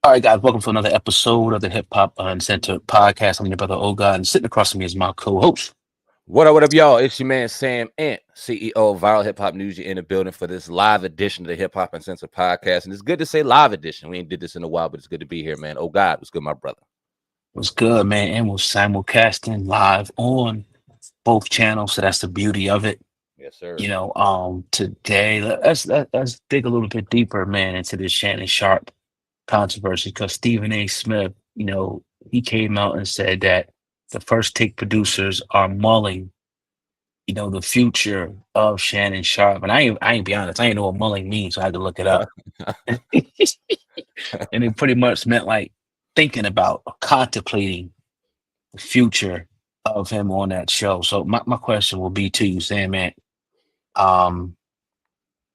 All right, guys, welcome to another episode of the Hip Hop Uncensored podcast. I'm your brother Oga, and sitting across from me is my co-host. What up, y'all? It's your man Sam Ant, CEO of Viral Hip Hop News. You're in the building for this live edition of the Hip Hop Uncensored podcast. And it's good to say live edition. We ain't did this in a while, but it's good to be here, man. Oh, God, what's good, my brother? What's good, man? And we're simulcasting live on both channels, so that's the beauty of it. Yes, sir. Today let's dig a little bit deeper, man, into this Shannon Sharpe controversy because Stephen A. Smith, he came out and said that the first take producers are mulling the future of Shannon Sharp. And I ain't be honest, I ain't know what mulling means, so I had to look it up. And it pretty much meant like thinking about or contemplating the future of him on that show. So my question will be to you, Sam, man. Um,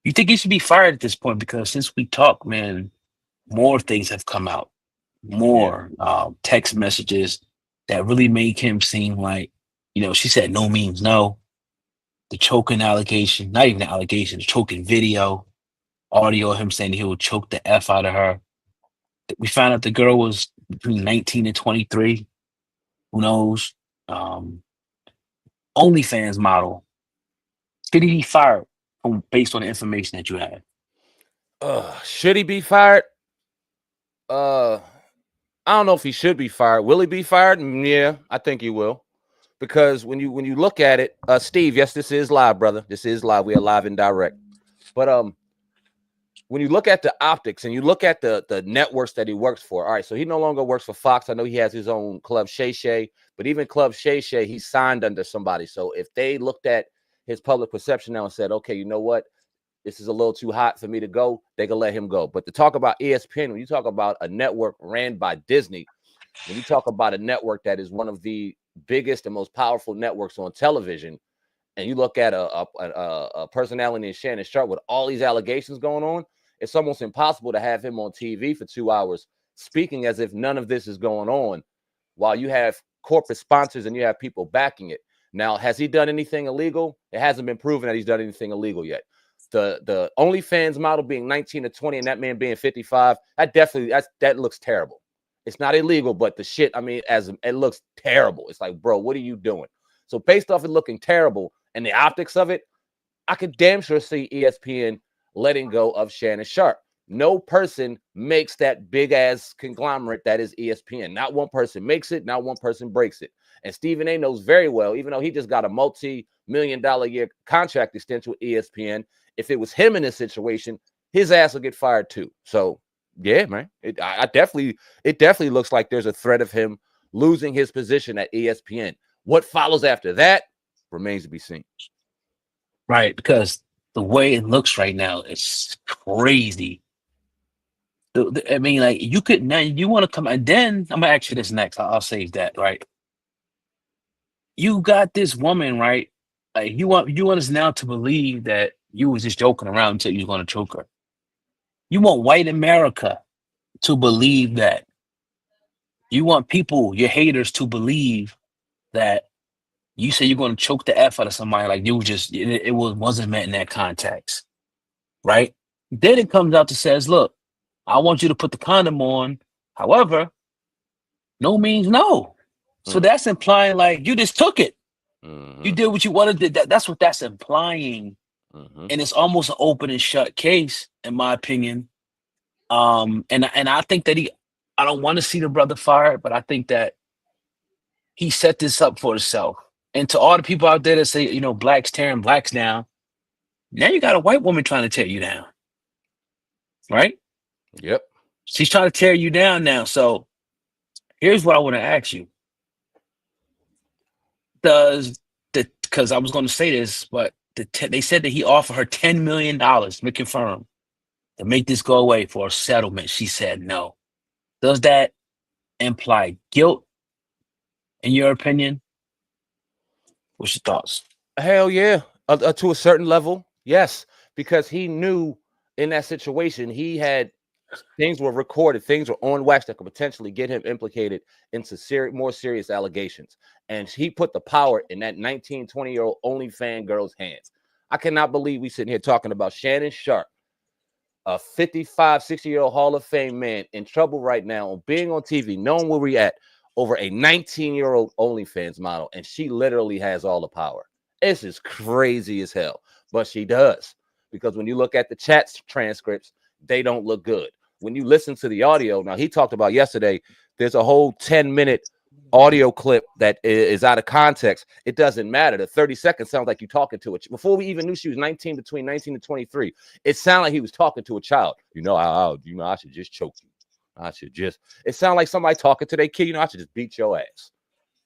you think he should be fired at this point? Because since we talked, man, more things have come out, Yeah. more text messages that really make him seem like, she said no means no. The choking allegation, not even the allegation, the choking video, audio of him saying he would choke the F out of her. We found out the girl was between 19 and 23. Who knows? Um, OnlyFans model. Should he be fired based on the information that you have? Should he be fired? Uh, I don't know if he should be fired. Will he be fired? Yeah, I think he will. Because when you look at it, Steve, yes, this is live, brother. This is live. We are live and direct. But when you look at the optics and you look at the networks that he works for, all right, so he no longer works for Fox. I know he has his own Club Shay Shay, but even Club Shay Shay, he signed under somebody. So if they looked at his public perception now and said, okay, you know what? This is a little too hot for me to go, they can let him go. But to talk about ESPN, when you talk about a network ran by Disney, when you talk about a network that is one of the biggest and most powerful networks on television, and you look at a personality in Shannon Sharpe with all these allegations going on, it's almost impossible to have him on TV for 2 hours speaking as if none of this is going on while you have corporate sponsors and you have people backing it. Now, has he done anything illegal? It hasn't been proven that he's done anything illegal yet. The OnlyFans model being 19 to 20 and that man being 55, that looks terrible. It's not illegal, but the shit, I mean, as it looks terrible. It's like, bro, what are you doing? So based off it looking terrible and the optics of it, I could damn sure see ESPN letting go of Shannon Sharpe. No person makes that big ass conglomerate that is ESPN. Not one person makes it, not one person breaks it. And Stephen A knows very well, even though he just got a multi-million-dollar year contract extension with ESPN, if it was him in this situation, his ass will get fired too. So yeah, man, it definitely looks like there's a threat of him losing his position at ESPN. What follows after that remains to be seen. Right, because the way it looks right now is crazy. I mean, like you could now you want to come and then I'm gonna ask you this next. I'll save that. Right, you got this woman, right? Like you want us now to believe that you was just joking around until you was gonna choke her. You want white America to believe that. You want people, your haters, to believe that you say you're going to choke the F out of somebody like you just wasn't meant in that context, right? Then it comes out to says, look, I want you to put the condom on. However, no means no. So Mm, that's implying like you just took it. You mhm, did what you wanted to. That's what that's implying, mhm. and it's almost an open and shut case, in my opinion. And I think that I don't want to see the brother fired, but I think that he set this up for himself. And to all the people out there that say, blacks tearing blacks down, now you got a white woman trying to tear you down, right? Yep. She's trying to tear you down now. So here's what I want to ask you. Because I was going to say this, but they said that he offered her $10 million, to confirm, to make this go away for a settlement. She said no. Does that imply guilt, in your opinion? What's your thoughts? Hell yeah. To a certain level, yes, because he knew in that situation he had things were recorded, things were on wax that could potentially get him implicated into more serious allegations. And he put the power in that 19, 20-year-old only fan girl's hands. I cannot believe we sitting here talking about Shannon Sharpe, a 55, 60-year-old Hall of Fame man in trouble right now on being on TV, knowing where we at, over a 19-year-old OnlyFans model, and she literally has all the power. It's just crazy as hell, but she does, because when you look at the chat transcripts, they don't look good. When you listen to the audio, now he talked about yesterday, there's a whole 10-minute audio clip that is out of context. It doesn't matter. The 30 seconds sounds like you talking to it. Before we even knew she was 19, between 19 and 23, it sounded like he was talking to a child. I should just choke you. It sounded like somebody talking to their kid. I should just beat your ass.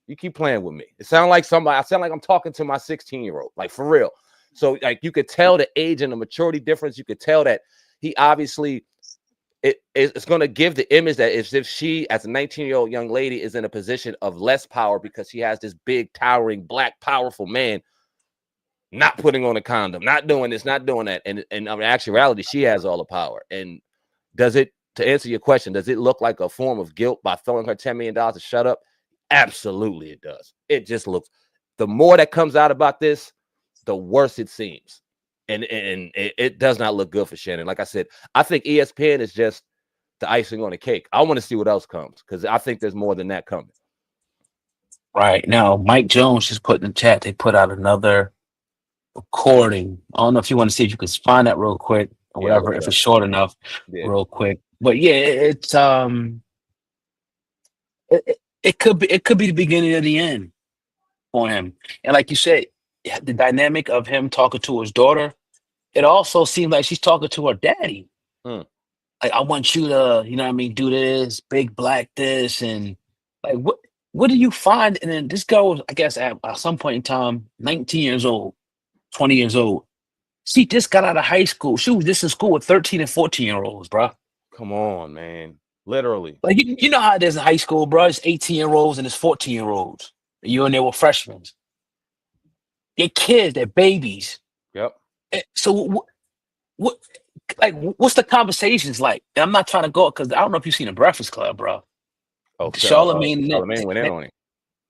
You keep playing with me. I sound like I'm talking to my 16-year-old, like for real. So like you could tell the age and the maturity difference. You could tell that he obviously it's going to give the image that as if she, as a 19-year-old young lady, is in a position of less power because she has this big, towering, black, powerful man not putting on a condom, not doing this, not doing that. And in actuality, she has all the power. And to answer your question, does it look like a form of guilt by throwing her $10 million to shut up? Absolutely, it does. It just looks, the more that comes out about this, the worse it seems. And it does not look good for Shannon. Like I said, I think ESPN is just the icing on the cake. I want to see what else comes, because I think there's more than that coming. Right now, Mike Jones just put in the chat. They put out another recording. I don't know if you want to see if you can find that real quick or whatever, if it's short enough, real quick. But yeah, it could be the beginning of the end for him. And like you said, the dynamic of him talking to his daughter, it also seems like she's talking to her daddy. Like, I want you to, do this, big black this, and like what do you find? And then this girl was, I guess, at some point in time, 19 years old, 20 years old. She just got out of high school. She was just in school with 13 and 14-year-olds, bro. Come on, man. Literally. Like, you know how it is in high school, bro. It's 18-year-olds and it's 14-year-olds. You and they were freshmen. They're kids, they're babies. Yep. So what's the conversations like? And I'm not trying to go, because I don't know if you've seen the Breakfast Club, bro. Oh, Charlemagne went in on him.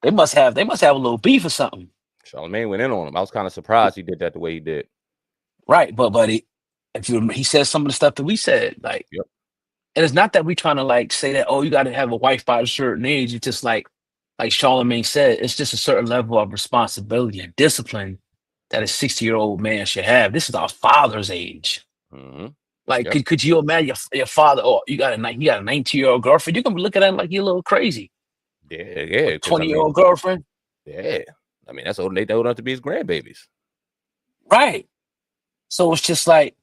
They must have a little beef or something. Charlemagne went in on him. I was kind of surprised he did that the way he did. Right, but he says some of the stuff that we said, like, yep. And it's not that we trying to like say that, oh, you got to have a wife by a certain age. It's just like Charlemagne said, it's just a certain level of responsibility and discipline that a 60-year-old man should have. This is our father's age. Mm-hmm. Like, yep. could you imagine your father? Oh, you got a 19-year-old girlfriend. You're gonna be looking at him like you're a little crazy. Yeah. 20-year-old girlfriend. Yeah, I mean, that's old. They old enough to be his grandbabies. Right. So it's just like,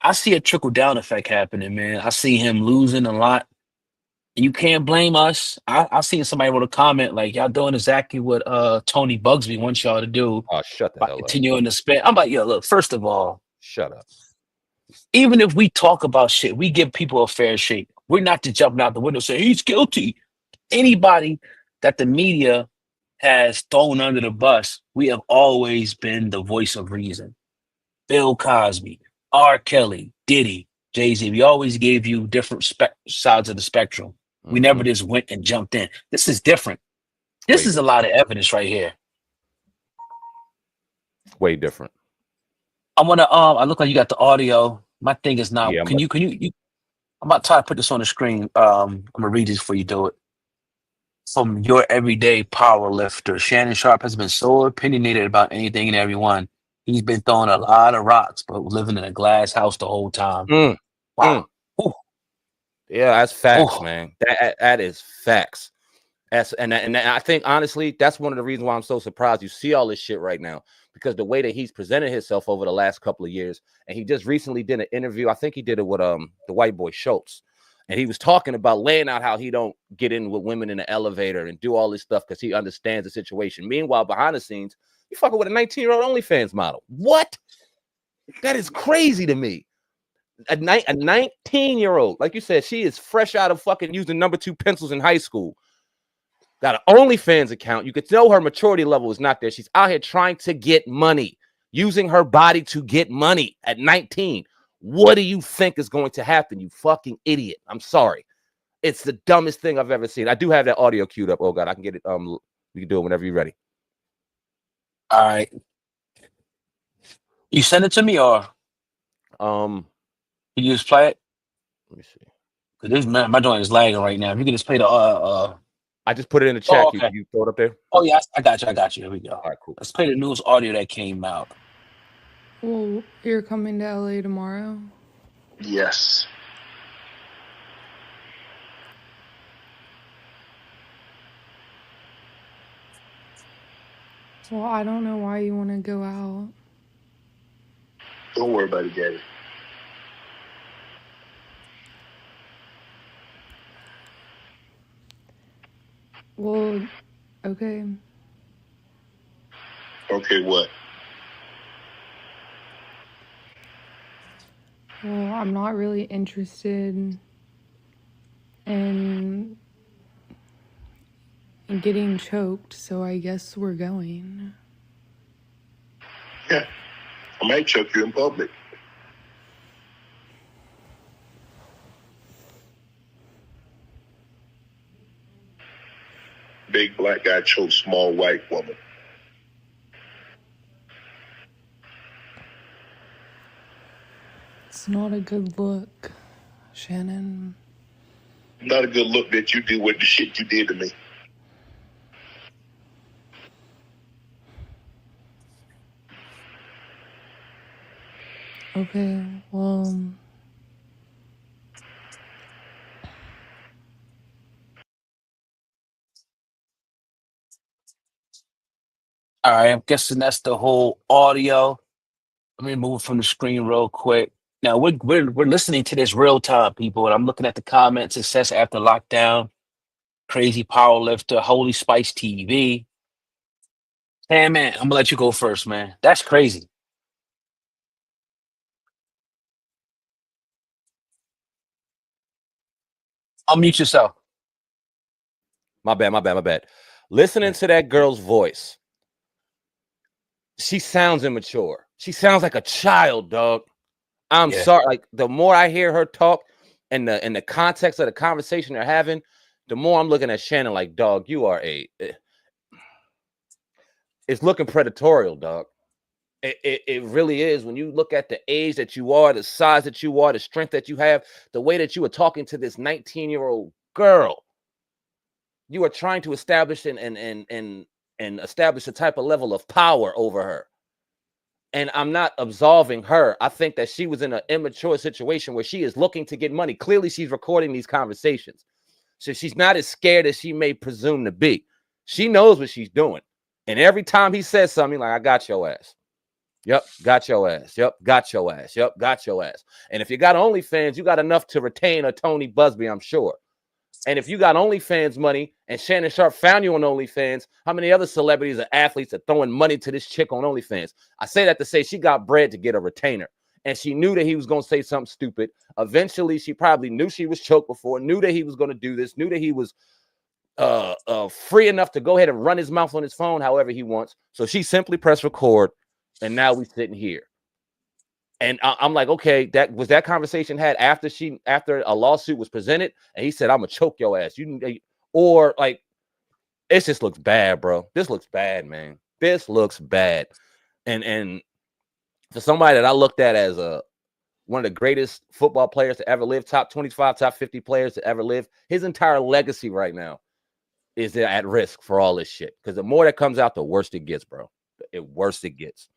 I see a trickle down effect happening, man. I see him losing a lot. And you can't blame us. I seen somebody wrote a comment like, y'all doing exactly what Tony Bugsby wants y'all to do. Oh, shut the hell up. Continuing to spend. I'm like, yo, look, first of all, shut up. Even if we talk about shit, we give people a fair shake. We're not to jumping out the window saying he's guilty. Anybody that the media has thrown under the bus, we have always been the voice of reason. Bill Cosby, R. Kelly, Diddy, Jay-Z. We always gave you different sides of the spectrum. We never just went and jumped in. This is different. This is a lot of evidence right here. Way different. I want to. I look like you got the audio. My thing is not. Can you? I'm about to try to put this on the screen. I'm gonna read this before you do it. From your everyday power lifter, Shannon Sharpe has been so opinionated about anything and everyone. He's been throwing a lot of rocks, but living in a glass house the whole time. Wow. Yeah, that's facts, man. That is facts. And I think honestly, that's one of the reasons why I'm so surprised you see all this shit right now, because the way that he's presented himself over the last couple of years, and he just recently did an interview. I think he did it with the white boy Schultz, and he was talking about laying out how he don't get in with women in the elevator and do all this stuff because he understands the situation. Meanwhile, behind the scenes, you fucking with a 19-year-old OnlyFans model. What? That is crazy to me. A 19-year-old, like you said, she is fresh out of fucking using number 2 pencils in high school. Got an OnlyFans account. You could know her maturity level is not there. She's out here trying to get money, using her body to get money at 19. What do you think is going to happen, you fucking idiot? I'm sorry. It's the dumbest thing I've ever seen. I do have that audio queued up. Oh, God, I can get it. You can do it whenever you're ready. All right. You send it to me or? Can you just play it? Let me see. Cause this man, my joint is lagging right now. If you could just play the I just put it in the Oh, chat. okay. You throw it up there? Oh yeah, I got you. I got you. Here we go. All right, cool. Let's play the newest audio that came out. Well, you're coming to LA tomorrow? Yes. Well, I don't know why you want to go out. Don't worry about it, Gabby. Well, okay. Okay, what? Well, I'm not really interested in getting choked, so I guess we're going. Yeah. I might choke you in public. Big black guy chokes small white woman. It's not a good look, Shannon. Not a good look that you do with the shit you did to me. Okay, well... All right, I'm guessing that's the whole audio. Let me move from the screen real quick. Now we're listening to this real time, people, and I'm looking at the comments. Success after lockdown, crazy power lifter, Holy Spice TV. Hey man, I'm gonna let you go first, man. That's crazy. Unmute yourself. My bad. Listening to that girl's voice, she sounds immature. She sounds like a child, dog. I'm Yeah. sorry. Like the more I hear her talk and the context of the conversation they're having, the more I'm looking at Shannon like, dog, you are it's looking predatorial, dog. It really is. When you look at the age that you are, the size that you are, the strength that you have, the way that you were talking to this 19-year-old girl, you are trying to establish and establish a type of level of power over her. And I'm not absolving her. I think that she was in an immature situation where she is looking to get money. Clearly, she's recording these conversations. So she's not as scared as she may presume to be. She knows what she's doing. And every time he says something like, I got your ass. Yep, got your ass. Yep, got your ass. Yep, got your ass. And if you got OnlyFans, you got enough to retain a Tony Busby, I'm sure. And if you got OnlyFans money and Shannon Sharpe found you on OnlyFans, how many other celebrities or athletes are throwing money to this chick on OnlyFans? I say that to say she got bread to get a retainer. And she knew that he was going to say something stupid. Eventually, she probably knew she was choked before, knew that he was going to do this, knew that he was free enough to go ahead and run his mouth on his phone however he wants. So she simply pressed record, and now we're sitting here. And I'm like, okay, that was that conversation had after a lawsuit was presented, and he said, "I'm gonna choke your ass." Or like, it just looks bad, bro. This looks bad, man. This looks bad. And for somebody that I looked at as one of the greatest football players to ever live, top 25, top 50 players to ever live, his entire legacy right now is at risk for all this shit. Because the more that comes out, the worse it gets, bro. The worse it gets.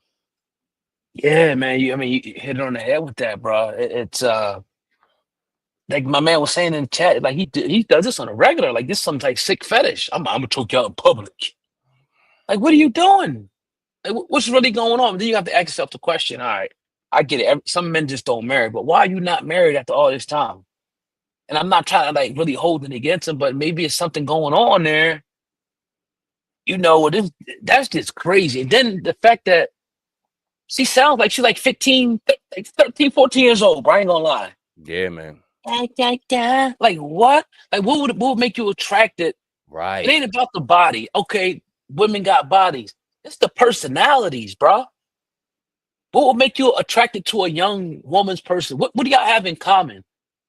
Yeah, man. You hit it on the head with that, bro. It's like my man was saying in the chat, like he does this on a regular, like this some like sick fetish. I'm gonna choke you out in public. Like, what are you doing? Like, what's really going on? Then you have to ask yourself the question. All right, I get it. Some men just don't marry, but why are you not married after all this time? And I'm not trying to like really hold it against him, but maybe it's something going on there. You know, that's just crazy. And then the fact that she sounds like she's like 15, like 13, 14 years old, bro. I ain't gonna lie. Yeah, man. Like what? Like what would make you attracted? Right. It ain't about the body. Okay, women got bodies. It's the personalities, bro. What would make you attracted to a young woman's person? What do y'all have in common?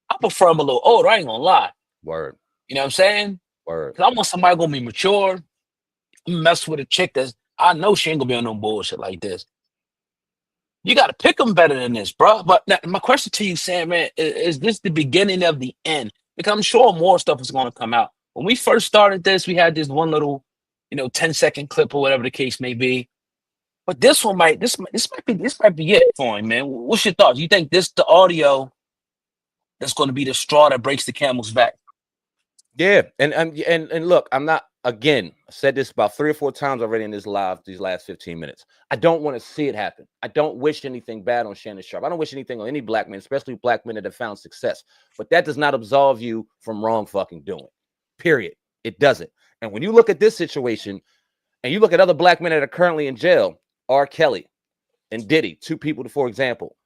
I prefer them a little older. I ain't gonna lie. Word. You know what I'm saying? Word. Cause I want somebody gonna be mature. I'm mess with a chick that's I know she ain't gonna be on no bullshit like this. You got to pick them better than this, bro. But now, my question to you, Sam, man, is this the beginning of the end? Because I'm sure more stuff is going to come out. When we first started this, we had this one little, 10-second clip or whatever the case may be. But this one might be it for him, man. What's your thoughts? You think this the audio that's going to be the straw that breaks the camel's back? Yeah, and look, I'm not, again, I said this about 3 or 4 times already in this live these last 15 minutes. I don't want to see it happen. I don't wish anything bad on Shannon Sharpe. I don't wish anything on any black man, especially black men that have found success. But that does not absolve you from wrong fucking doing. Period. It doesn't. And when you look at this situation and you look at other black men that are currently in jail, R. Kelly and Diddy, 2 people, for example,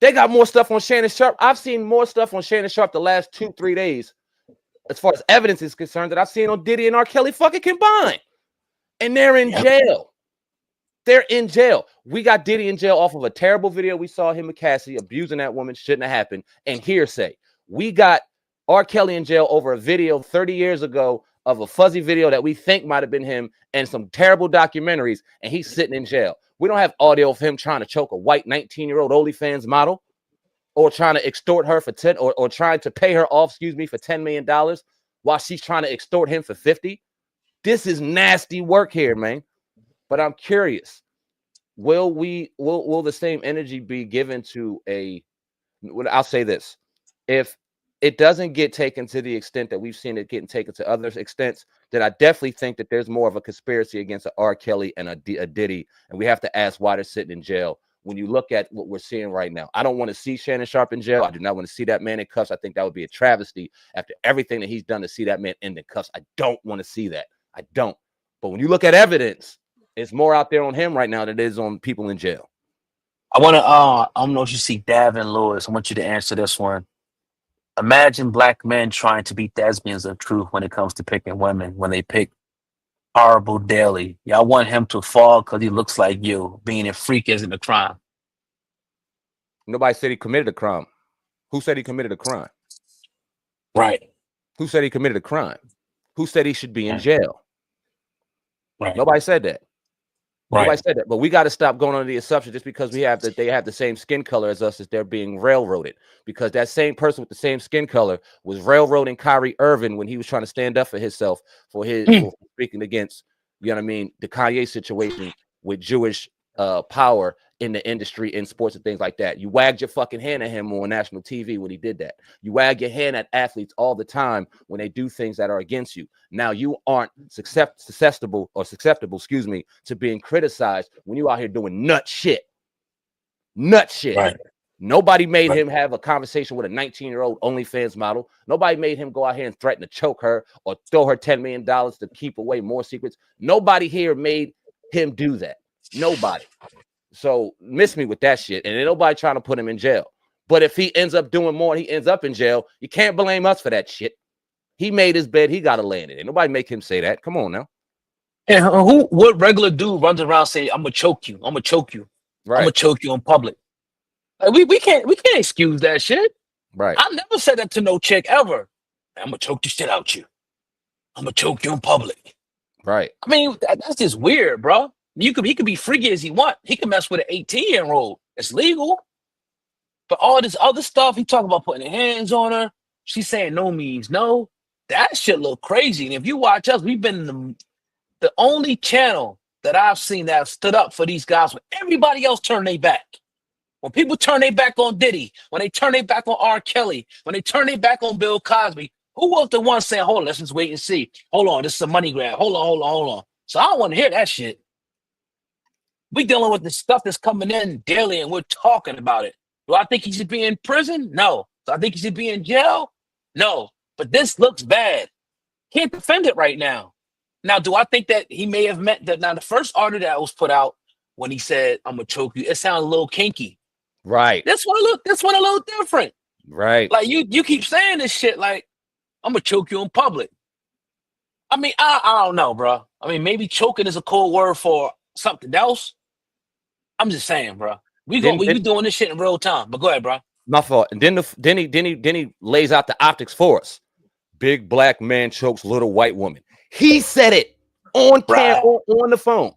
they got more stuff on Shannon Sharpe. I've seen more stuff on Shannon Sharpe the last 2-3 days as far as evidence is concerned that I've seen on Diddy and R. Kelly fucking combined. And they're in jail. They're in jail. We got Diddy in jail off of a terrible video we saw him with Cassie abusing that woman. Shouldn't have happened. And hearsay. We got R. Kelly in jail over a video 30 years ago of a fuzzy video that we think might have been him and some terrible documentaries, and he's sitting in jail. We don't have audio of him trying to choke a white 19-year-old OnlyFans model, or trying to extort her for 10, or trying to pay her off, for $10 million while she's trying to extort him for 50. This is nasty work here, man. But I'm curious, will the same energy be given to I'll say this, if it doesn't get taken to the extent that we've seen it getting taken to other extents, then I definitely think that there's more of a conspiracy against a R. Kelly and a Diddy, and we have to ask why they're sitting in jail. When you look at what we're seeing right now, I don't want to see Shannon Sharpe in jail. I do not want to see that man in cuffs. I think that would be a travesty after everything that he's done to see that man in the cuffs. I don't want to see that. I don't. But when you look at evidence, it's more out there on him right now than it is on people in jail. I don't know if you see Davin Lewis. I want you to answer this one. Imagine black men trying to be thespians of truth when it comes to picking women, when they pick Horrible Daily. Y'all want him to fall because he looks like you. Being a freak isn't a crime. Nobody said he committed a crime. Who said he committed a crime? Right. Who said he committed a crime? Who said he should be in jail? Right. Nobody said that. Right. Nobody said that. But we got to stop going under the assumption just because they have the same skin color as us, as they're being railroaded. Because that same person with the same skin color was railroading Kyrie Irving when he was trying to stand up for himself for speaking against, the Kanye situation with Jewish power in the industry, in sports and things like that. You wagged your fucking hand at him on national TV when he did that. You wag your hand at athletes all the time when they do things that are against you. Now you aren't susceptible to being criticized when you out here doing nut shit. Right. Nobody made him have a conversation with a 19-year-old OnlyFans model. Nobody made him go out here and threaten to choke her or throw her $10 million to keep away more secrets. Nobody here made him do that. Nobody. So miss me with that shit. And ain't nobody trying to put him in jail. But if he ends up doing more and he ends up in jail, you can't blame us for that shit. He made his bed. He got to lay in it. Ain't nobody make him say that. Come on now. And what regular dude runs around saying, I'm going to choke you. I'm going to choke you. Right. I'm going to choke you in public. Like, we can't excuse that shit. Right. I never said that to no chick ever. I'm going to choke the shit out you. I'm going to choke you in public. Right. I mean, that's just weird, bro. He could be freaky as he want. He can mess with an 18-year-old. It's legal. But all this other stuff, he talking about putting hands on her. She's saying no means no. That shit look crazy. And if you watch us, we've been the only channel that I've seen that have stood up for these guys when everybody else turned their back. When people turn their back on Diddy, when they turn their back on R. Kelly, when they turn their back on Bill Cosby, who was the one saying, hold on, let's just wait and see. Hold on, this is a money grab. Hold on. So I don't want to hear that shit. We dealing with the stuff that's coming in daily and we're talking about it. Do I think he should be in prison? No. Do I think he should be in jail? No. But this looks bad. Can't defend it right now. Now, do I think that he may have meant that? Now, the first order that was put out when he said, I'm going to choke you, it sounded a little kinky. Right. This one a little different. Right. Like, you keep saying this shit like, I'm going to choke you in public. I mean, I don't know, bro. I mean, maybe choking is a cold word for something else. I'm just saying, bro. We doing this shit in real time. But go ahead, bro. My fault. And then he lays out the optics for us. Big black man chokes little white woman. He said it on camera, on the phone.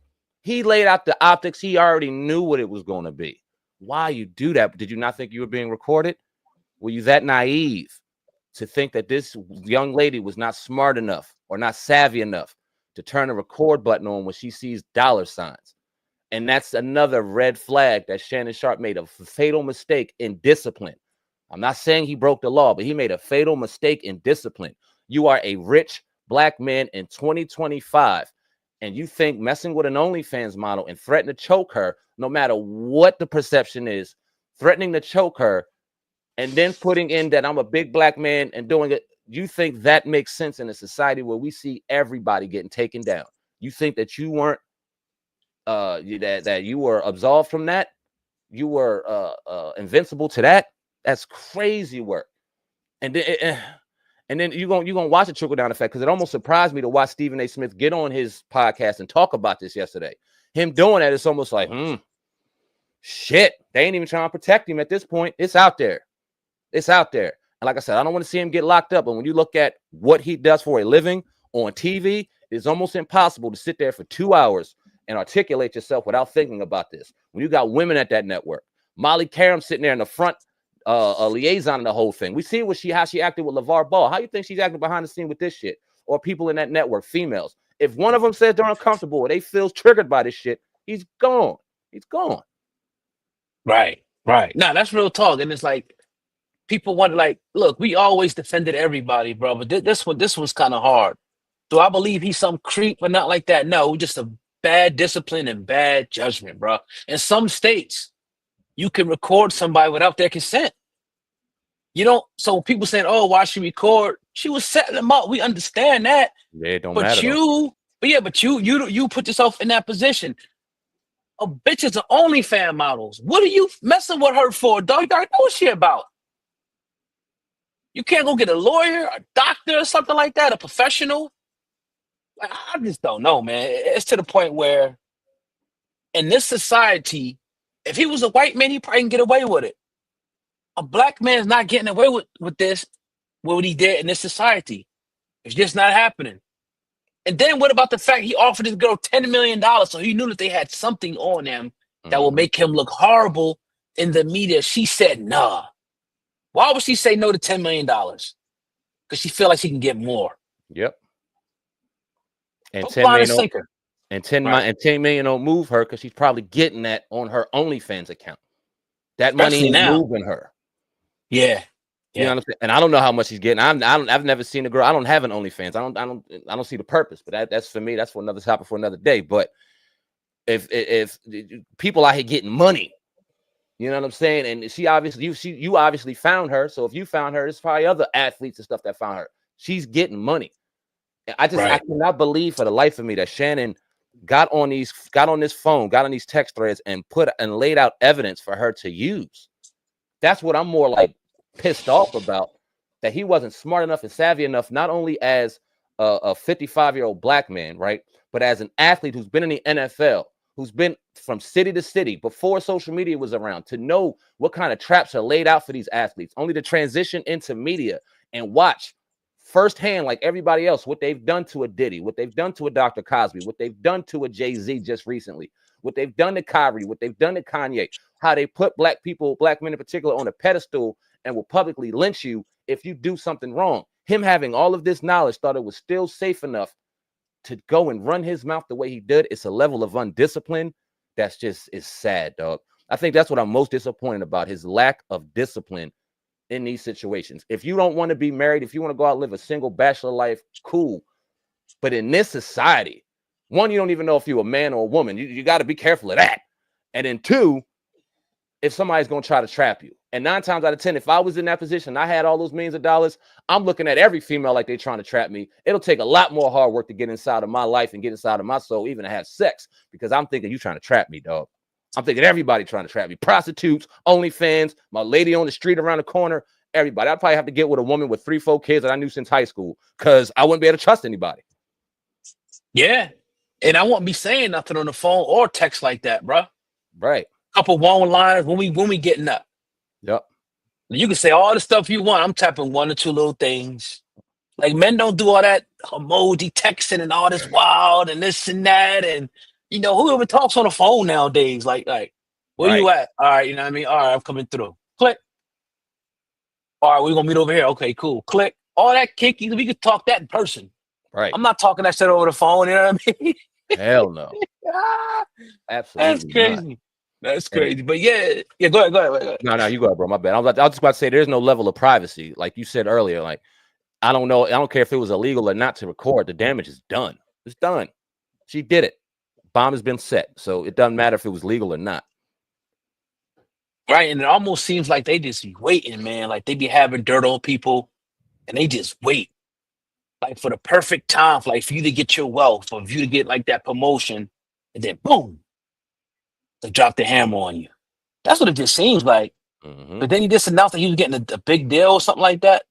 He laid out the optics. He already knew what it was going to be. Why you do that? Did you not think you were being recorded? Were you that naive to think that this young lady was not smart enough or not savvy enough to turn a record button on when she sees dollar signs? And that's another red flag that Shannon Sharpe made a fatal mistake in discipline. I'm not saying he broke the law, but he made a fatal mistake in discipline. You are a rich black man in 2025, and you think messing with an OnlyFans model and threatening to choke her, no matter what the perception is, threatening to choke her, and then putting in that I'm a big black man and doing it, you think that makes sense in a society where we see everybody getting taken down? You think that you weren't that you were absolved from that? You were invincible to that? That's crazy work. And then you're gonna watch it trickle down effect, because it almost surprised me to watch Stephen A. Smith get on his podcast and talk about this yesterday. Him doing that, it's almost like, shit, they ain't even trying to protect him at this point. It's out there. It's out there. And like I said, I don't want to see him get locked up. But when you look at what he does for a living on TV, it's almost impossible to sit there for 2 hours and articulate yourself without thinking about this. When you got women at that network, Molly Karam sitting there in the front, a liaison in the whole thing. We see how she acted with LeVar Ball. How you think she's acting behind the scene with this shit? Or people in that network, females. If one of them says they're uncomfortable or they feel triggered by this shit, he's gone. He's gone. Right. No, that's real talk. And it's like, people want to, like, look, we always defended everybody, bro. But this one's kind of hard. Do I believe he's some creep or not like that? No, just a bad discipline and bad judgment, bro. In some states, you can record somebody without their consent. You don't. So people saying, "Oh, why she record?" She was setting them up. We understand that. Yeah, it don't but matter. You put yourself in that position. A bitches are OnlyFans models. What are you messing with her for, dog? You already know what she about. You can't go get a lawyer, a doctor, or something like that, a professional. Like, I just don't know, man. It's to the point where in this society, if he was a white man, he probably can get away with it. A black man is not getting away with this, what he did in this society. It's just not happening. And then what about the fact he offered this girl $10 million, so he knew that they had something on him that will make him look horrible in the media? She said, nah. Why would she say no to $10 million? Because she feel like she can get more. Yep. And Hook, 10 line, million and sinker. and 10 million don't move her, because she's probably getting that on her OnlyFans account. That money Especially is now. moving her. Yeah. You know what I'm saying? And I don't know how much she's getting. I've never seen a girl. I don't have an OnlyFans. I don't see the purpose. But that's for me. That's for another topic for another day. But if people out here getting money, you know what I'm saying? And she obviously, you obviously found her. So if you found her, there's probably other athletes and stuff that found her. She's getting money. And I cannot believe for the life of me that Shannon got on this phone, got on these text threads, and laid out evidence for her to use. That's what I'm more like pissed off about, that he wasn't smart enough and savvy enough, not only as a 55-year-old black man, right, but as an athlete who's been in the NFL, who's been from city to city before social media was around, to know what kind of traps are laid out for these athletes, only to transition into media and watch firsthand, like everybody else, what they've done to a Diddy, what they've done to a Dr. Cosby, what they've done to a Jay-Z just recently, what they've done to Kyrie, what they've done to Kanye, how they put black people, black men in particular, on a pedestal and will publicly lynch you if you do something wrong. Him having all of this knowledge, thought it was still safe enough to go and run his mouth the way he did. It's a level of undiscipline that's just is sad, dog. I think that's what I'm most disappointed about, his lack of discipline in these situations. If you don't want to be married, if you want to go out and live a single bachelor life, cool. But in this society, one, you don't even know if you're a man or a woman. You got to be careful of that. And then two, if somebody's going to try to trap you. And 9 times out of 10, if I was in that position, I had all those millions of dollars, I'm looking at every female like they're trying to trap me. It'll take a lot more hard work to get inside of my life and get inside of my soul, even to have sex, because I'm thinking you trying to trap me, dog. I'm thinking everybody trying to trap me. Prostitutes, OnlyFans, my lady on the street around the corner, everybody. I'd probably have to get with a woman with 3-4 kids that I knew since high school, because I wouldn't be able to trust anybody. Yeah. And I won't be saying nothing on the phone or text like that, bro. Right. Couple one-liners when we getting up. Yep. You can say all the stuff you want. I'm tapping 1 or 2 little things. Like, men don't do all that emoji texting and all this wild and this and that. And You know, who even talks on the phone nowadays? Like, where Right. you at? All right, you know what I mean? All right, I'm coming through. Click. All right, we're gonna meet over here. Okay, cool. Click. All that kinky, we could talk that in person. Right. I'm not talking that shit over the phone, you know what I mean? Hell no. Ah, that's Absolutely not. crazy. That's And crazy. But yeah, go ahead, go ahead. no, you go ahead, bro. My bad. I was just about to say there's no level of privacy. Like you said earlier, like I don't know. I don't care if it was illegal or not to record. The damage is done. It's done. She did it. Bomb has been set. So it doesn't matter if it was legal or not. Right. And it almost seems like they just be waiting, man. Like they be having dirt on people and they just wait. Like for the perfect time, like for you to get your wealth, or for you to get like that promotion, and then boom, they drop the hammer on you. That's what it just seems like. Mm-hmm. But then he just announced that he was getting a big deal or something like that.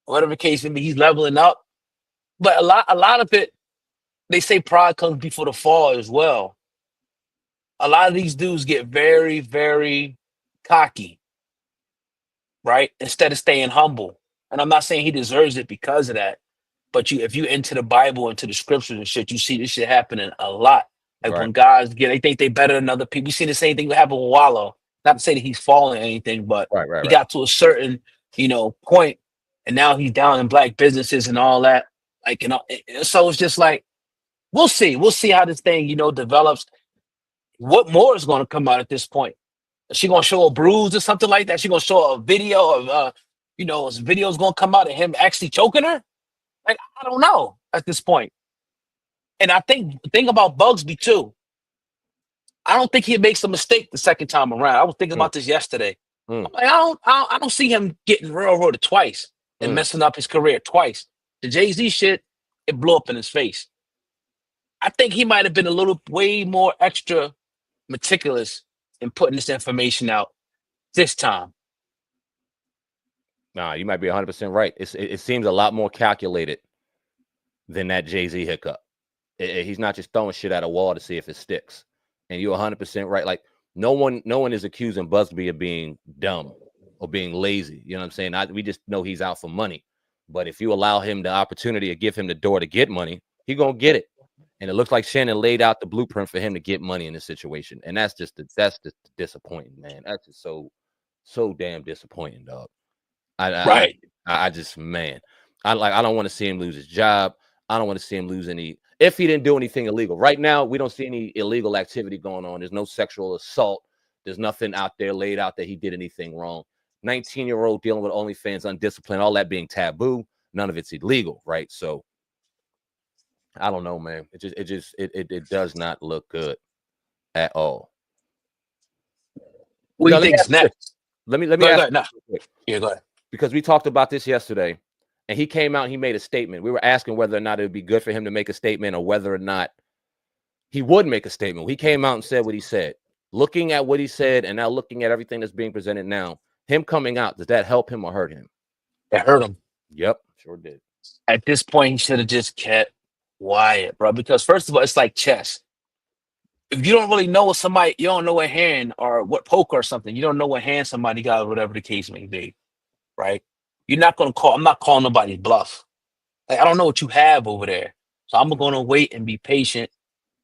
Whatever the case may be, he's leveling up. But a lot of it, they say pride comes before the fall as well. A lot of these dudes get very, very cocky, right? Instead of staying humble. And I'm not saying he deserves it because of that. But if you into the Bible, into the scriptures and shit, you see this shit happening a lot. Like Right. when guys they think they better than other people. You see the same thing that happened with Wallow. Not to say that he's falling or anything, but he Right. got to a certain, point, and now he's down in black businesses and all that. Like, so it's just like we'll see. We'll see how this thing, develops. What more is going to come out at this point? Is she gonna show a bruise or something like that? She gonna show a video of his video's gonna come out of him actually choking her? Like, I don't know at this point. And I think the thing about Bugsby too, I don't think he makes a mistake the second time around. I was thinking Mm, about this yesterday. mm, I'm like, I don't see him getting railroaded twice and mm. messing up his career twice. The Jay-Z shit, it blew up in his face. I think he might have been a little way more extra meticulous in putting this information out this time. Nah, you might be 100% right. It seems a lot more calculated than that Jay-Z hiccup. He's not just throwing shit at a wall to see if it sticks. And you're 100% right. Like no one is accusing Busby of being dumb or being lazy. You know what I'm saying? We just know he's out for money. But if you allow him the opportunity or give him the door to get money, he's gonna get it. And it looks like Shannon laid out the blueprint for him to get money in this situation. And that's just disappointing, man. That's just so damn disappointing, dog. Right. I just, man, I don't want to see him lose his job. I don't want to see him lose any. If he didn't do anything illegal, right now we don't see any illegal activity going on. There's no sexual assault. There's nothing out there laid out that he did anything wrong. 19-year-old dealing with OnlyFans, undisciplined, all that being taboo. None of it's illegal, right? So I don't know, man. It does not look good at all. What do Now, you think is next? Let me Go ask ahead. Nah. you real quick, Yeah, go ahead. because we talked about this yesterday, and he came out and he made a statement. We were asking whether or not it would be good for him to make a statement or whether or not he would make a statement. He came out and said what he said. Looking at what he said and now looking at everything that's being presented now, him coming out, does that help him or hurt him? It hurt him. Yep, sure did. At this point, he should have just kept quiet, bro. Because first of all, it's like chess. If you don't really know what somebody, you don't know what hand or what poker or something, you don't know what hand somebody got, or whatever the case may be, right? You're not gonna call. I'm not calling nobody's bluff. Like, I don't know what you have over there, so I'm gonna wait and be patient.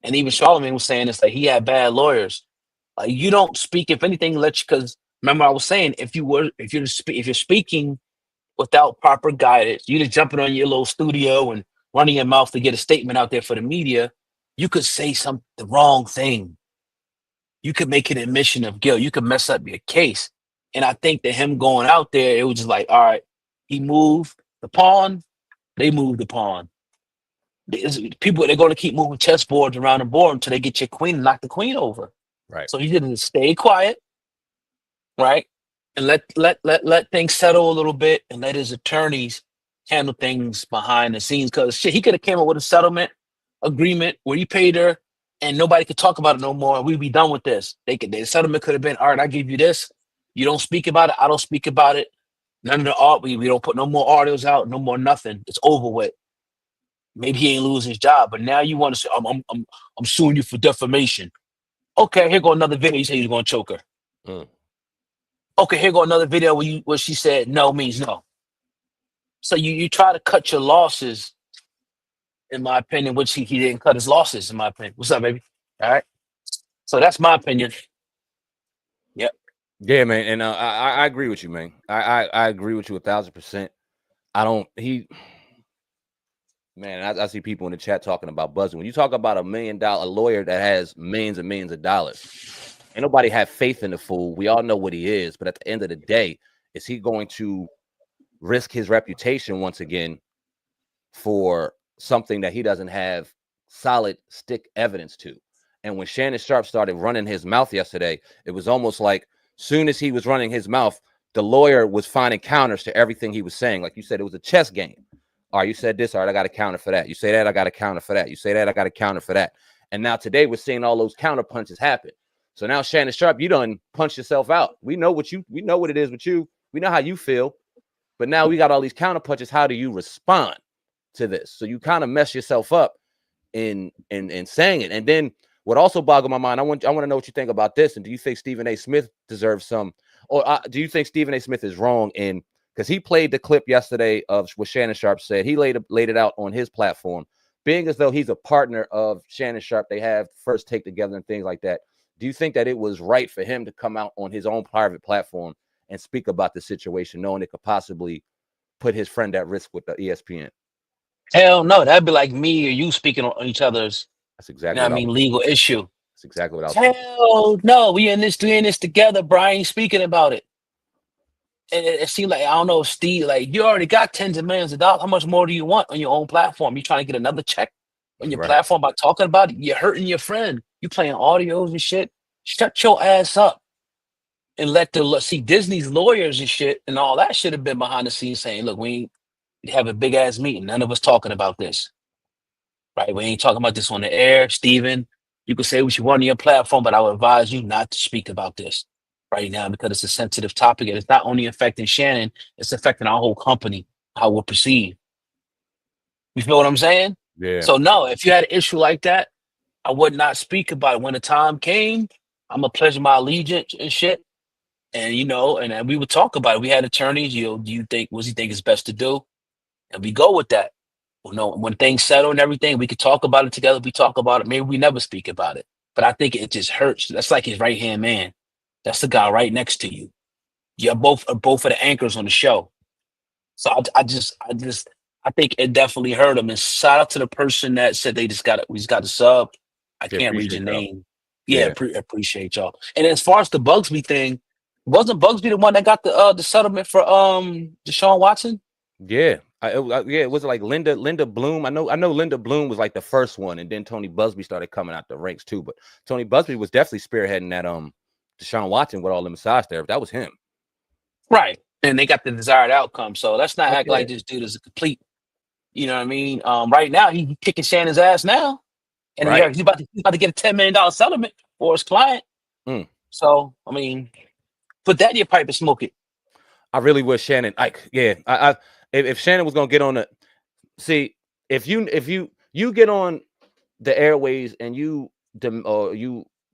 And even Charlamagne was saying this, like he had bad lawyers. Like you don't speak. If anything, let you, because remember I was saying if you're speaking without proper guidance, you just jumping on your little studio and running your mouth to get a statement out there for the media, you could say the wrong thing. You could make an admission of guilt. You could mess up your case. And I think that him going out there, it was just like, all right, he moved the pawn, they moved the pawn. People, they're going to keep moving chessboards around the board until they get your queen and knock the queen over. Right. So he didn't stay quiet, right? And let things settle a little bit and let his attorneys handle things behind the scenes. Because shit, he could have came up with a settlement agreement where he paid her and nobody could talk about it no more. And we'd be done with this. The settlement could have been, all right, I give you this. You don't speak about it. I don't speak about it. None of the art. We don't put no more audios out. No more nothing. It's over with. Maybe he ain't lose his job, but now you want to say, I'm suing you for defamation. Okay, here go another video. You say you're going to choke her. Mm. Okay, here go another video where she said no means no. So you try to cut your losses, in my opinion, which he didn't cut his losses, in my opinion. What's up, baby? All right. So that's my opinion. Yep. Yeah, man, and I agree with you, man. I agree with you 1,000%. I don't. Man, I see people in the chat talking about buzzing. When you talk about $1 million lawyer that has millions and millions of dollars, ain't nobody have faith in the fool. We all know what he is, but at the end of the day, is he going to risk his reputation once again for something that he doesn't have solid stick evidence to? And when Shannon Sharpe started running his mouth yesterday, it was almost like soon as he was running his mouth, the lawyer was finding counters to everything he was saying. Like you said, it was a chess game. All right, you said this. All right, I got a counter for that. You say that, I got a counter for that. You say that, I got a counter for that. And now today we're seeing all those counter punches happen. So now Shannon Sharpe, you done punched yourself out. We know what it is with you. We know how you feel. But now we got all these counter punches. How do you respond to this? So you kind of mess yourself up in saying it. And then what also boggled my mind, I want to know what you think about this. And do you think Stephen A. Smith deserves some, or do you think Stephen A. Smith is wrong in, because he played the clip yesterday of what Shannon Sharpe said. He laid it out on his platform, being as though he's a partner of Shannon Sharpe. They have first take together and things like that. Do you think that it was right for him to come out on his own private platform and speak about the situation, knowing it could possibly put his friend at risk with the ESPN? Hell no. That'd be like me or you speaking on each other's, That's exactly what I was. legal issue. That's exactly what I was thinking. Hell no. We in this together, Brian. Speaking about it. And it seemed like, I don't know, Steve, like you already got tens of millions of dollars. How much more do you want on your own platform? You trying to get another check on your Right. platform by talking about it? You're hurting your friend. You playing audios and shit. Shut your ass up and let see Disney's lawyers and shit and all that should have been behind the scenes saying, look, we have a big ass meeting. None of us talking about this. Right? We ain't talking about this on the air, Steven. You can say what you want on your platform, but I would advise you not to speak about this right now because it's a sensitive topic and it's not only affecting Shannon, it's affecting our whole company, how we're perceived. You feel what I'm saying? Yeah. So no, if you had an issue like that, I would not speak about it. When the time came, I'm gonna pledge my allegiance and shit. And and we would talk about it. We had attorneys, do you think what do you think is best to do? And we go with that. When things settle and everything, we could talk about it together. We talk about it. Maybe we never speak about it. But I think it just hurts. That's like his right hand man. That's the guy right next to you. You're both of the anchors on the show. So I think it definitely hurt him. And shout out to the person that said we just got the sub. I Yeah, can't read your appreciate y'all. name. Yeah, Yeah. appreciate y'all. And as far as the Bugsby thing, wasn't Bugsby the one that got the settlement for Deshaun Watson? Yeah. It was like Linda Bloom. I know Linda Bloom was like the first one, and then Tony Busby started coming out the ranks too. But Tony Busby was definitely spearheading that Deshaun Watson with all the massage therapy. That was him. Right. And they got the desired outcome. So let's not act Yeah. like this dude is a complete, you know what I mean? Right now he's kicking Shannon's ass now. And Right. he's about to get a $10 million settlement for his client. Mm. So I mean, put that in your pipe and smoke it. I really wish Shannon. If Shannon was gonna get on if you get on the airways and you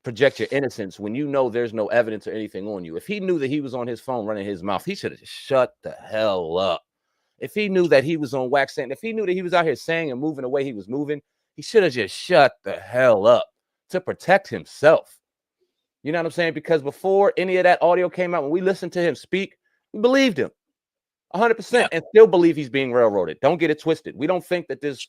project your innocence when you know there's no evidence or anything on you. If he knew that he was on his phone running his mouth, he should have just shut the hell up. If he knew that he was on wax saying, if he knew that he was out here saying and moving the way he was moving, he should have just shut the hell up to protect himself. You know what I'm saying? Because before any of that audio came out, when we listened to him speak, we believed him 100% and still believe he's being railroaded. Don't get it twisted. We don't think that this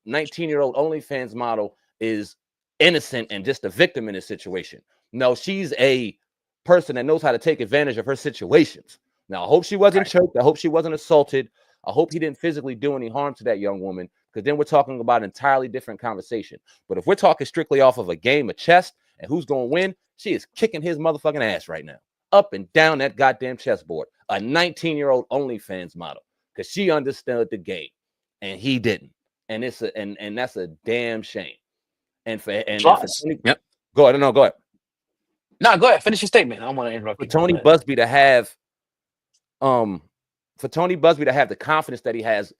19-year-old OnlyFans model is innocent and just a victim in this situation. No, she's a person that knows how to take advantage of her situations. Now, I hope she wasn't choked. I hope she wasn't assaulted. I hope he didn't physically do any harm to that young woman, because then we're talking about an entirely different conversation. But if we're talking strictly off of a game of chess and who's going to win, she is kicking his motherfucking ass right now, up and down that goddamn chessboard. A 19-year-old OnlyFans model, because she understood the game and he didn't. And and that's a damn shame. And for Tony, Yep. Go ahead. No, go ahead. No, go ahead. Finish your statement. I don't want to interrupt For you. Tony Busby to have the confidence that he has,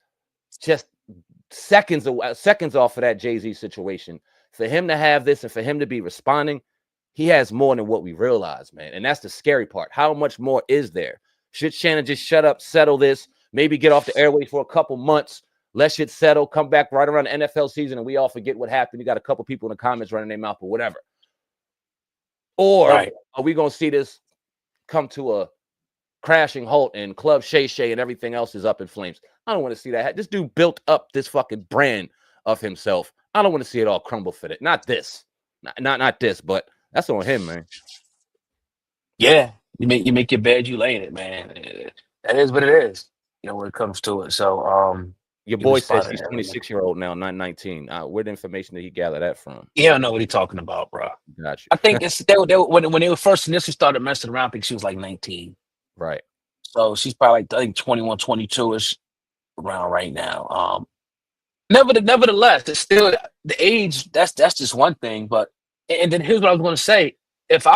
just seconds off of that Jay-Z situation, for him to have this and for him to be responding, he has more than what we realize, man. And that's the scary part. How much more is there? Should Shannon just shut up, settle this, maybe get off the airways for a couple months, let shit settle, come back right around the NFL season, and we all forget what happened. You got a couple people in the comments running their mouth or whatever. Or are we gonna see this come to a crashing halt and Club Shay Shay and everything else is up in flames? I don't want to see that. This dude built up this fucking brand of himself. I don't want to see it all crumble for it. Not this, not this, but that's on him, man. Yeah, you make your bed, you lay in it, man. That is what it is, when it comes to it. So, your boy says he's 26-year-old now, not 19. Where the information did he gather that from? He don't know what he's talking about, bro. Got you. I think it's when they were first initially started messing around, I think she was like 19. Right. So she's probably like, I think 21, 22-ish around right now. Nevertheless, it's still the age. That's just one thing. But and then here's what I was going to say: if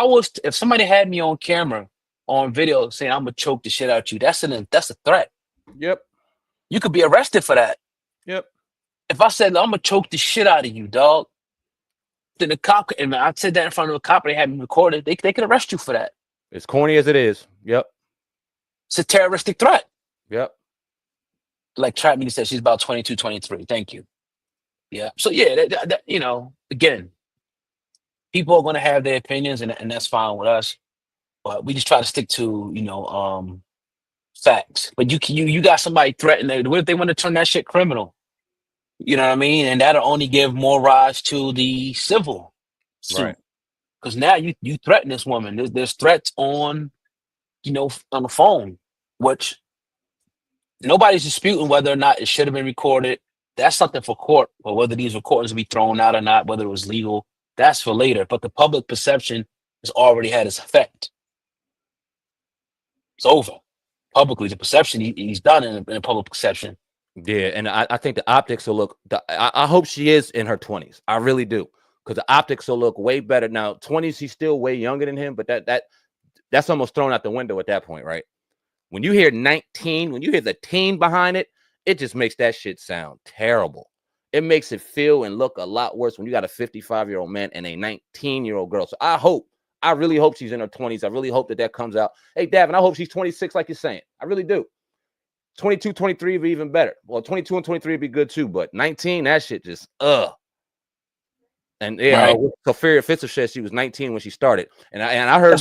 somebody had me on camera, on video, saying I'm gonna choke the shit out you, that's a threat. Yep. You could be arrested for that. Yep. If I said I'm gonna choke the shit out of you, dog, then the cop, and I said that in front of a cop, they had me recorded. They could arrest you for that. As corny as it is. Yep. It's a terroristic threat. Yep. Like Trap Media said, she's about 22, 23. Thank you. Yeah. So yeah, again, people are going to have their opinions, and that's fine with us. But we just try to stick to facts. But you got somebody threatening. What if they want to turn that shit criminal? You know what I mean? And that'll only give more rise to the civil suit. Right. Because now you threaten this woman. There's threats on on the phone, which nobody's disputing whether or not it should have been recorded. That's something for court, or whether these recordings will be thrown out or not, whether it was legal, that's for later. But the public perception has already had its effect. It's over. Publicly, the perception he's done in public perception. Yeah, and I think the optics will look. I hope she is in her 20s. I really do, because the optics will look way better now. 20s, she's still way younger than him, but that's almost thrown out the window at that point, right? When you hear 19, when you hear the teen behind it, it just makes that shit sound terrible. It makes it feel and look a lot worse when you got a 55-year-old man and a 19-year-old girl. So I really hope she's in her 20s. I really hope that comes out. Hey, Davin, I hope she's 26 like you're saying. I really do. 22, 23 would be even better. Well, 22 and 23 would be good too, but 19, that shit just, And yeah, Right. Sophia Fitzer said she was 19 when she started. And I heard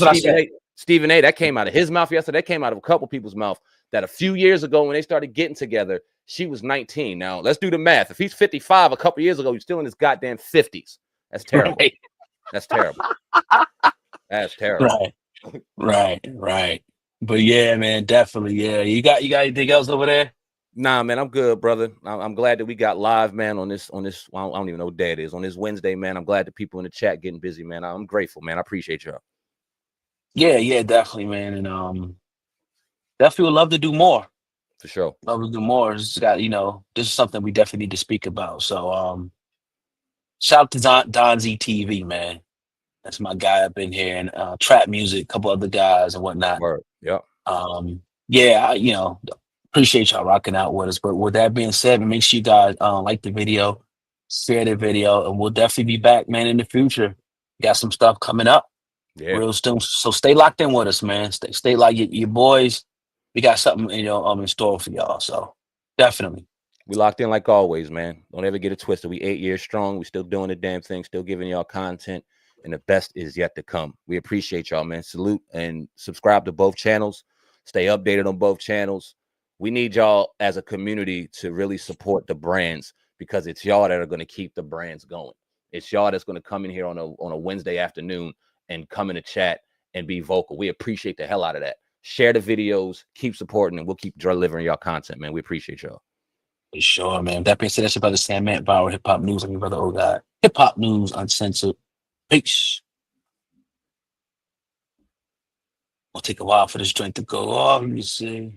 Stephen A, that came out of his mouth yesterday. That came out of a couple people's mouth, that a few years ago when they started getting together, she was 19. Now, let's do the math. If he's 55 a couple years ago, he's still in his goddamn 50s. That's terrible. Right. That's terrible. That's terrible. Right. But yeah, man, definitely. Yeah. You got anything else over there? Nah, man, I'm good, brother. I'm glad that we got live, man, on this. Well, I don't even know what day it is. On this Wednesday, man. I'm glad that people in the chat getting busy, man. I'm grateful, man. I appreciate y'all. Yeah, definitely, man. And definitely would love to do more. For sure. Love to do more. It's got, this is something we definitely need to speak about. So shout out to Don Z TV, man. That's my guy up in here, and Trap Music, a couple other guys and whatnot. Word. Yeah. Yeah, appreciate y'all rocking out with us. But with that being said, make sure you guys like the video, share the video, and we'll definitely be back, man, in the future. Got some stuff coming up real soon. So stay locked in with us, man. Stay like your boys. We got something in store for y'all. So definitely. We locked in like always, man. Don't ever get it twisted. We 8 years strong. We still doing the damn thing, still giving y'all content, and the best is yet to come. We appreciate y'all, man. Salute and subscribe to both channels. Stay updated on both channels. We need y'all as a community to really support the brands, because it's y'all that are going to keep the brands going. It's y'all that's going to come in here on a Wednesday afternoon and come in the chat and be vocal. We appreciate the hell out of that. Share the videos, keep supporting, and we'll keep delivering y'all content, man. We appreciate y'all. For sure, man. That being said, that's your brother Sam Matt, Viral Hip Hop News. I'm your brother, Oh God. Hip Hop News Uncensored. Peace. It'll take a while for this joint to go off. Let me see.